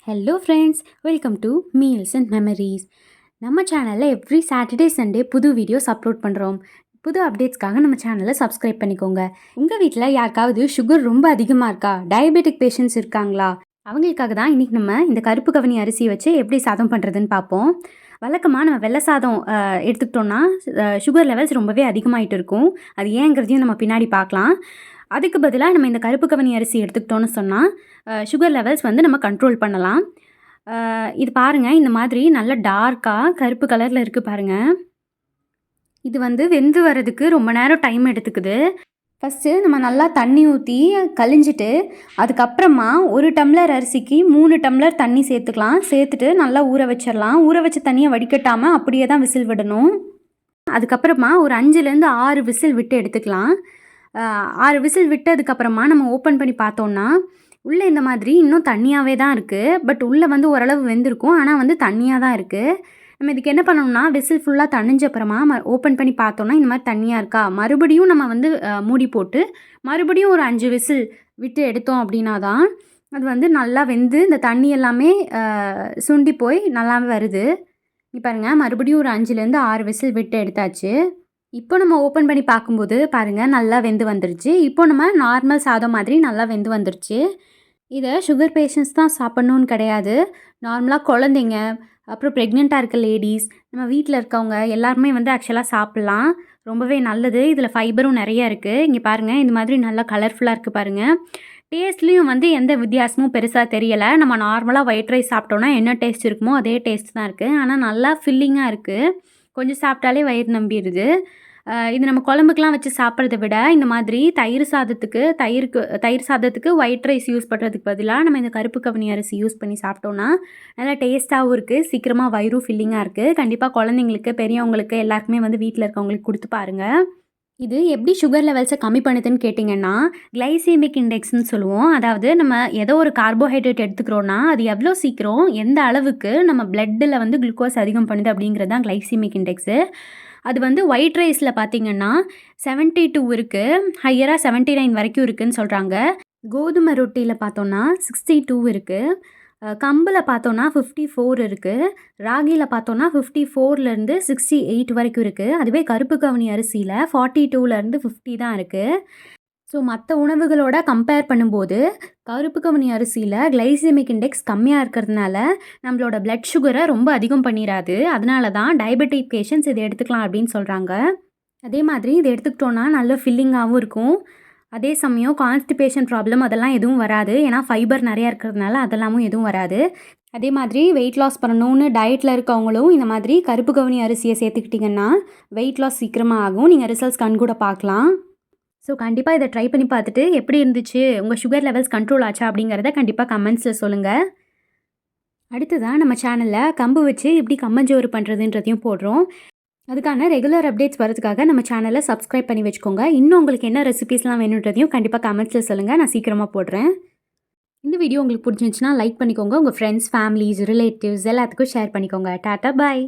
Hello friends, welcome to meals and memories. நம்ம சேனலில் every Saturday Sunday புது videos upload பண்ணுறோம். புது அப்டேட்ஸ்க்காக நம்ம சேனலை சப்ஸ்கிரைப் பண்ணிக்கோங்க. உங்கள் வீட்டில் யாருக்காவது சுகர் ரொம்ப அதிகமாக இருக்கா, டயபெட்டிக் பேஷண்ட்ஸ் இருக்காங்களா, அவங்களுக்காக தான் இன்றைக்கி நம்ம இந்த கருப்பு கவனி அரிசி வச்சு எப்படி சாதம் பண்ணுறதுன்னு பார்ப்போம். வழக்கமாக நம்ம வெள்ளை சாதம் எடுத்துக்கிட்டோன்னா சுகர் லெவல்ஸ் ரொம்பவே அதிகமாகிட்டு இருக்கும். அது ஏங்கிறதையும் நம்ம பின்னாடி பார்க்கலாம். அதுக்கு பதிலாக நம்ம இந்த கருப்பு கவனி அரிசி எடுத்துக்கிட்டோன்னு சொன்னால் சுகர் லெவல்ஸ் வந்து நம்ம கண்ட்ரோல் பண்ணலாம். இது பாருங்கள், இந்த மாதிரி நல்ல டார்க்காக கருப்பு கலரில் இருக்குது பாருங்கள். இது வந்து வெந்து வர்றதுக்கு ரொம்ப நேரம் டைம் எடுத்துக்குது. ஃபஸ்ட்டு நம்ம நல்லா தண்ணி ஊற்றி கழிஞ்சிட்டு அதுக்கப்புறமா 1 டம்ளர் அரிசிக்கு 3 டம்ளர் தண்ணி சேர்த்துக்கலாம். சேர்த்துட்டு நல்லா ஊற வச்சிடலாம். ஊற வச்ச தண்ணியை வடிகட்டாமல் அப்படியே தான் விசில் விடணும். அதுக்கப்புறமா ஒரு 5லேருந்து 6 விசில் விட்டு எடுத்துக்கலாம். 6 விசில் விட்டதுக்கப்புறமா நம்ம ஓப்பன் பண்ணி பார்த்தோன்னா உள்ளே இந்த மாதிரி இன்னும் தண்ணியாகவே தான் இருக்குது. பட் உள்ளே வந்து ஓரளவு வெந்திருக்கும், ஆனால் வந்து தண்ணியாக தான் இருக்குது. நம்ம இதுக்கு என்ன பண்ணணும்னா, விசில் ஃபுல்லாக தணிஞ்ச அப்புறமா ஓப்பன் பண்ணி பார்த்தோன்னா இந்த மாதிரி தண்ணியாக இருக்கா, மறுபடியும் நம்ம வந்து மூடி போட்டு மறுபடியும் ஒரு 5 விசில் விட்டு எடுத்தோம் அப்படின்னா தான் அது வந்து நல்லா வெந்து இந்த தண்ணி எல்லாமே சுண்டி போய் நல்லாவே வருது. இங்கே பாருங்கள், மறுபடியும் ஒரு 5லேருந்து 6 விசில் விட்டு எடுத்தாச்சு. இப்போ நம்ம ஓப்பன் பண்ணி பார்க்கும்போது பாருங்கள், நல்லா வெந்து வந்துருச்சு. இப்போ நம்ம நார்மல் சாதம் மாதிரி நல்லா வெந்து வந்துருச்சு. இதை சுகர் பேஷண்ட்ஸ் தான் சாப்பிட்ணுன்னு கிடையாது. நார்மலாக குழந்தைங்க, அப்புறம் ப்ரெக்னெண்ட்டாக இருக்க லேடிஸ், நம்ம வீட்டில் இருக்கவங்க எல்லாருமே வந்து ஆக்சுவலாக சாப்பிட்லாம். ரொம்பவே நல்லது. இதில் ஃபைபரும் நிறைய இருக்குது. இங்கே பாருங்கள், இந்த மாதிரி நல்லா கலர்ஃபுல்லாக இருக்குது பாருங்கள். டேஸ்ட்லேயும் வந்து எந்த வித்தியாசமும் பெருசாக தெரியலை. நம்ம நார்மலாக ஒயிட் ரைஸ் சாப்பிட்டோன்னா என்ன டேஸ்ட் இருக்குமோ அதே டேஸ்ட் தான் இருக்குது. ஆனால் நல்லா ஃபில்லிங்காக இருக்குது. கொஞ்சம் சாப்பிட்டாலே வயிறு நம்பிடுது. இது நம்ம குழம்புக்கெலாம் வச்சு சாப்பிட்றத விட இந்த மாதிரி தயிர் சாதத்துக்கு ஒயிட் ரைஸ் யூஸ் பண்ணுறதுக்கு பதிலாக நம்ம இந்த கருப்பு கவனி அரிசி யூஸ் பண்ணி சாப்பிட்டோன்னா நல்லா டேஸ்ட்டாகவும் இருக்குது, சீக்கிரமாக வயிறும் ஃபில்லிங்காக இருக்குது. கண்டிப்பாக குழந்தைங்களுக்கு, பெரியவங்களுக்கு எல்லாருக்குமே வந்து வீட்டில் இருக்கவங்களுக்கு கொடுத்து பாருங்கள். இது எப்படி சுகர் லெவல்ஸை கம்மி பண்ணுதுன்னு கேட்டிங்கன்னா, கிளைசீமிக் இண்டெக்ஸ்னு சொல்லுவோம். அதாவது நம்ம ஏதோ ஒரு கார்போஹைட்ரேட் எடுத்துக்கிறோன்னா அது எவ்வளோ சீக்கிரம் எந்த அளவுக்கு நம்ம பிளட்டில் வந்து குளுக்கோஸ் அதிகம் பண்ணுது அப்படிங்கிறது தான் கிளைசீமிக் இண்டெக்ஸு. அது வந்து ஒயிட் ரைஸில் பார்த்திங்கன்னா 72 இருக்குது, ஹையராக 79 வரைக்கும் இருக்குதுன்னு சொல்கிறாங்க. கோதுமை ரொட்டியில் பார்த்தோன்னா 62 இருக்குது. கம்பில் பார்த்தோன்னா 54 இருக்குது. ராகியில் பார்த்தோன்னா 54லேருந்து 68 வரைக்கும் இருக்குது. அதுவே கருப்பு கவனி அரிசியில் 42லேருந்து 50 தான் இருக்குது. ஸோ மற்ற உணவுகளோட கம்பேர் பண்ணும்போது கருப்பு கவனி அரிசியில் கிளைசெமிக் இண்டெக்ஸ் கம்மியாக இருக்கிறதுனால நம்மளோட பிளட் சுகரை ரொம்ப அதிகம் பண்ணிடாது. அதனால தான் டயபெட்டிக் பேஷண்ட்ஸ் இதை எடுத்துக்கலாம் அப்படின்னு சொல்கிறாங்க. அதே மாதிரி இதை எடுத்துக்கிட்டோன்னா நல்ல ஃபில்லிங்காகவும் இருக்கும். அதே சமயம் கான்ஸ்டிபேஷன் ப்ராப்ளம் அதெல்லாம் எதுவும் வராது. ஏன்னா ஃபைபர் நிறையா இருக்கிறதுனால அதெல்லாமும் எதுவும் வராது. அதே மாதிரி வெயிட் லாஸ் பண்ணணும்னு டயட்டில் இருக்கவங்களும் இந்த மாதிரி கருப்பு கவனி அரிசியை சேர்த்துக்கிட்டிங்கன்னா வெயிட் லாஸ் சீக்கிரமாக ஆகும். நீங்கள் ரிசல்ட்ஸ் கண்கூட பார்க்கலாம். ஸோ கண்டிப்பாக இதை ட்ரை பண்ணி பார்த்துட்டு எப்படி இருந்துச்சு, உங்கள் சுகர் லெவல்ஸ் கண்ட்ரோல் ஆச்சா அப்படிங்கிறத கண்டிப்பாக கமெண்ட்ஸில் சொல்லுங்கள். அடுத்ததான் நம்ம சேனலில் கம்பு வச்சு எப்படி கம்மஞ்சோறு பண்ணுறதுன்றதையும் போடுறோம். அதுக்கான ரெகுலர் அப்டேட்ஸ் வரதுக்காக நம்ம சேனலை சப்ஸ்கிரைப் பண்ணி வச்சுக்கோங்க. இன்னும் உங்களுக்கு என்ன ரெசிபீஸ்லாம் வேணுன்றதையும் கண்டிப்பாக கமெண்ட்ஸில் சொல்லுங்கள், நான் சீக்கிரமாக போடுறேன். இந்த வீடியோ உங்களுக்கு பிடிச்சிருந்துச்சுன்னா லைக் பண்ணிக்கோங்க. உங்கள் ஃப்ரெண்ட்ஸ், ஃபேமிலிஸ், ரிலேட்டிவ்ஸ் எல்லாத்துக்கும் ஷேர் பண்ணிக்கோங்க. டாட்டா, பாய்.